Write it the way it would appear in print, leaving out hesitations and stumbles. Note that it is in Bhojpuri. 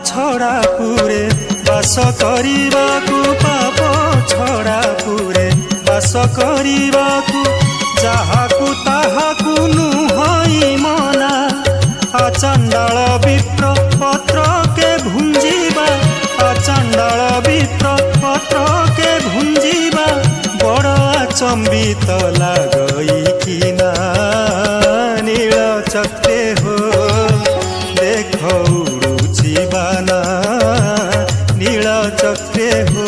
छड़ा पुरे बास करिबाकु पाप छड़ा पुरे बास करिबाकु जाहाकु ताहाकु नुहई मना आचंडाल विप्र पत्र के भुंजीबा आचंडाल विप्र पत्र के भुंजीबा बड़ आचंबित लागई किना नील चक्रे हो देख उड़ुची बाना नील चक्रे हो।